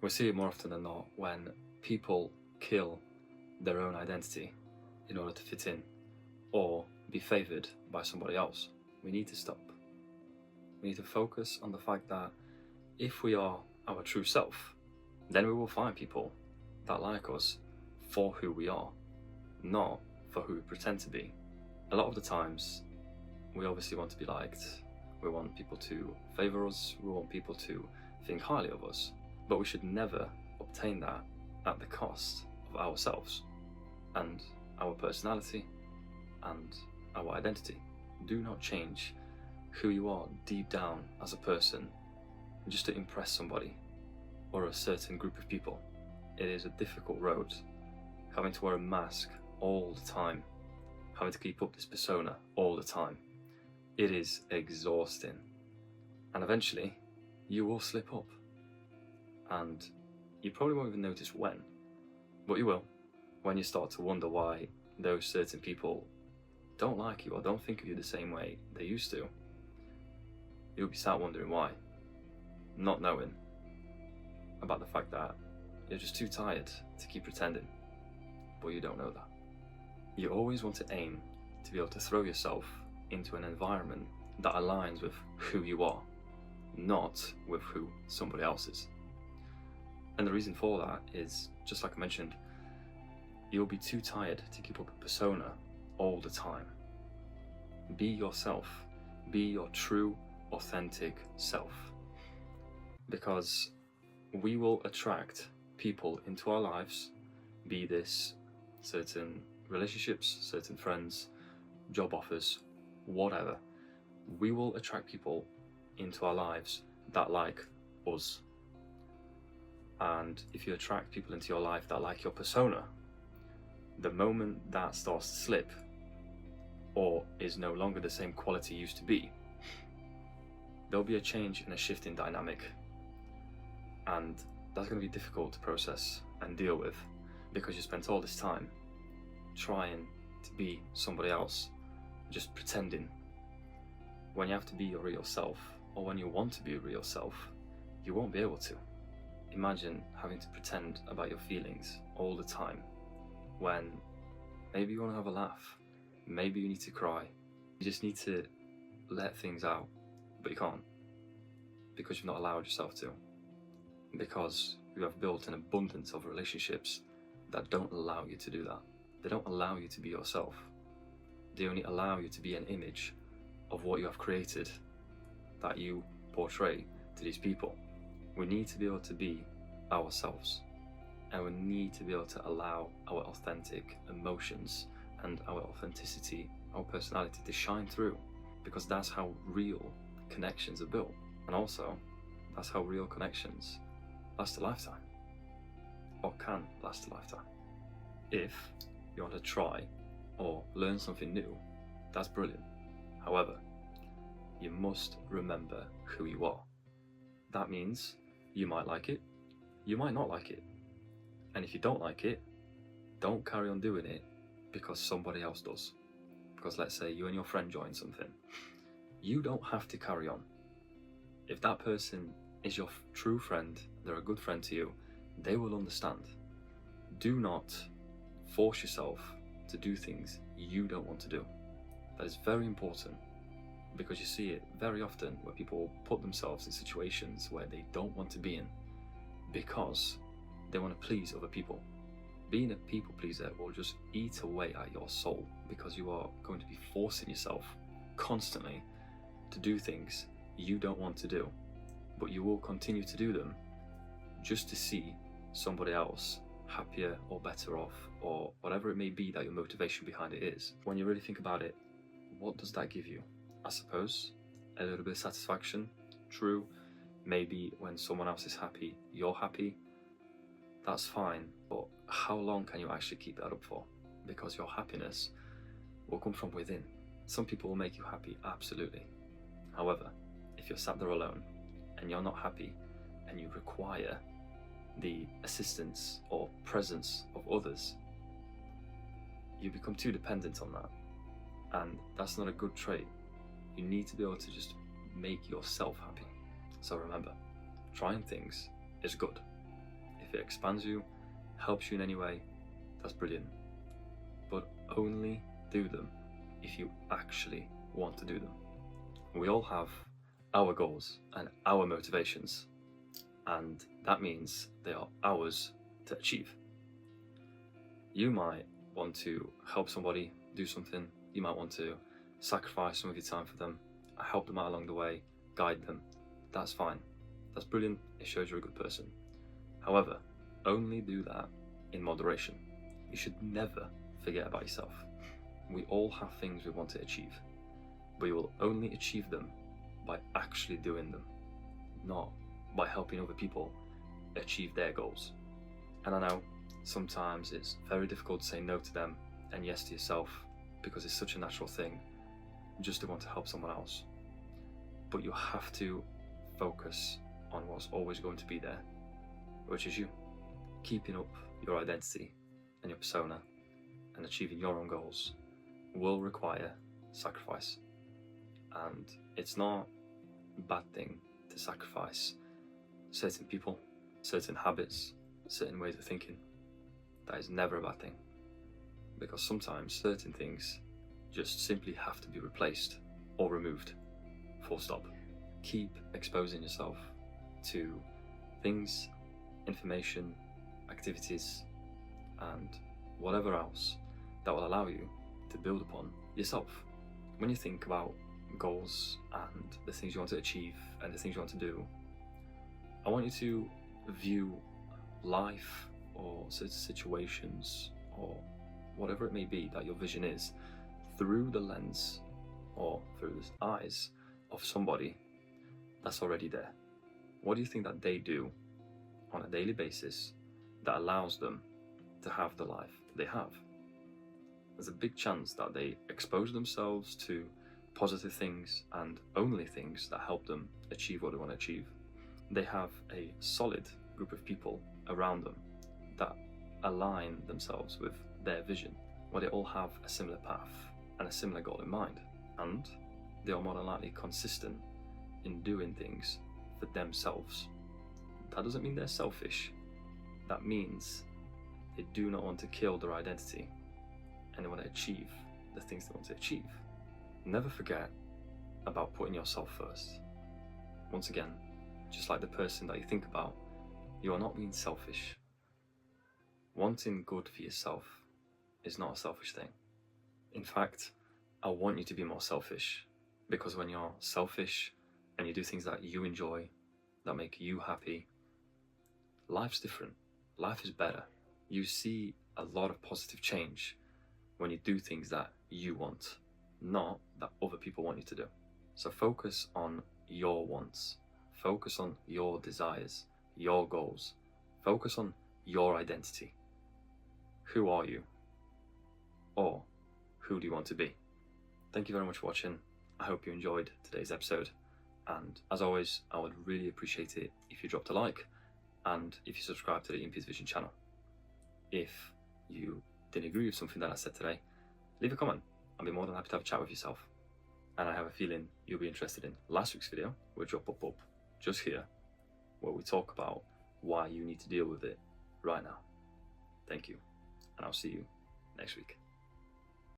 We see it more often than not when people kill their own identity in order to fit in or be favoured by somebody else. We need to stop. We need to focus on the fact that if we are our true self, then we will find people that like us for who we are, not for who we pretend to be. A lot of the times, we obviously want to be liked, we want people to favour us, we want people to think highly of us, but we should never obtain that at the cost of ourselves and our personality and our identity. Do not change who you are deep down as a person just to impress somebody or a certain group of people. It is a difficult road, having to wear a mask all the time, having to keep up this persona all the time. It is exhausting, and eventually you will slip up, and you probably won't even notice when, but you will when you start to wonder why those certain people don't like you or don't think of you the same way they used to. You'll be sat wondering why, not knowing about the fact that you're just too tired to keep pretending, but you don't know that. You always want to aim to be able to throw yourself into an environment that aligns with who you are, not with who somebody else is. And the reason for that is, just like I mentioned, you'll be too tired to keep up a persona all the time. Be yourself. Be your true, authentic self. Because we will attract people into our lives, be this certain relationships, certain friends, job offers, whatever. We will attract people into our lives that like us. And if you attract people into your life that like your persona, the moment that starts to slip or is no longer the same quality it used to be, there'll be a change and a shift in dynamic. And that's going to be difficult to process and deal with, because you spent all this time trying to be somebody else, just pretending. When you have to be your real self, or when you want to be your real self, you won't be able to. Imagine having to pretend about your feelings all the time, when maybe you want to have a laugh, maybe you need to cry, you just need to let things out, but you can't, because you've not allowed yourself to, because you have built an abundance of relationships that don't allow you to do that. They don't allow you to be yourself. They only allow you to be an image of what you have created that you portray to these people. We need to be able to be ourselves, and we need to be able to allow our authentic emotions and our authenticity, our personality to shine through, because that's how real connections are built. And also, that's how real connections last a lifetime, or can last a lifetime. If you want to try or learn something new, that's brilliant. However, you must remember who you are. That means you might like it, you might not like it. And if you don't like it, don't carry on doing it because somebody else does. Because let's say you and your friend join something. You don't have to carry on. If that person is your true friend, they're a good friend to you, they will understand. Do not force yourself to do things you don't want to do. That is very important, because you see it very often where people put themselves in situations where they don't want to be in because they want to please other people. Being a people pleaser will just eat away at your soul, because you are going to be forcing yourself constantly to do things you don't want to do, but you will continue to do them just to see somebody else happier or better off, or whatever it may be that your motivation behind it is. When you really think about it, what does that give you? I suppose a little bit of satisfaction. True, maybe when someone else is happy, you're happy. That's fine, but how long can you actually keep that up for? Because your happiness will come from within. Some people will make you happy, absolutely. However, if you're sat there alone and you're not happy and you require the assistance or presence of others, you become too dependent on that. And that's not a good trait. You need to be able to just make yourself happy. So remember, trying things is good, it expands you, helps you in any way, that's brilliant. But only do them if you actually want to do them. We all have our goals and our motivations, and that means they are ours to achieve. You might want to help somebody do something, you might want to sacrifice some of your time for them, help them out along the way, guide them. That's fine, that's brilliant, it shows you're a good person. However, only do that in moderation. You should never forget about yourself. We all have things we want to achieve, but you will only achieve them by actually doing them, not by helping other people achieve their goals. And I know sometimes it's very difficult to say no to them and yes to yourself, because it's such a natural thing just to want to help someone else. But you have to focus on what's always going to be there, which is you. Keeping up your identity and your persona and achieving your own goals will require sacrifice. And it's not a bad thing to sacrifice certain people, certain habits, certain ways of thinking. That is never a bad thing, because sometimes certain things just simply have to be replaced or removed, full stop. Keep exposing yourself to things, information, activities, and whatever else that will allow you to build upon yourself. When you think about goals and the things you want to achieve and the things you want to do, I want you to view life or certain situations or whatever it may be that your vision is through the lens or through the eyes of somebody that's already there. What do you think that they do on a daily basis that allows them to have the life they have? There's a big chance that they expose themselves to positive things and only things that help them achieve what they want to achieve. They have a solid group of people around them that align themselves with their vision, where they all have a similar path and a similar goal in mind, and they are more than likely consistent in doing things for themselves. That doesn't mean they're selfish. That means they do not want to kill their identity and they want to achieve the things they want to achieve. Never forget about putting yourself first. Once again, just like the person that you think about, you are not being selfish. Wanting good for yourself is not a selfish thing. In fact, I want you to be more selfish, because when you're selfish and you do things that you enjoy, that make you happy, life's different. Life is better. You see a lot of positive change when you do things that you want, not that other people want you to do. So focus on your wants. Focus on your desires, your goals. Focus on your identity. Who are you? Or who do you want to be? Thank you very much for watching. I hope you enjoyed today's episode. And as always, I would really appreciate it if you dropped a like and if you subscribe to the Impi's Vision channel. If you didn't agree with something that I said today, leave a comment. I'll be more than happy to have a chat with yourself. And I have a feeling you'll be interested in last week's video, which will pop up just here, where we talk about why you need to deal with it right now. Thank you, and I'll see you next week.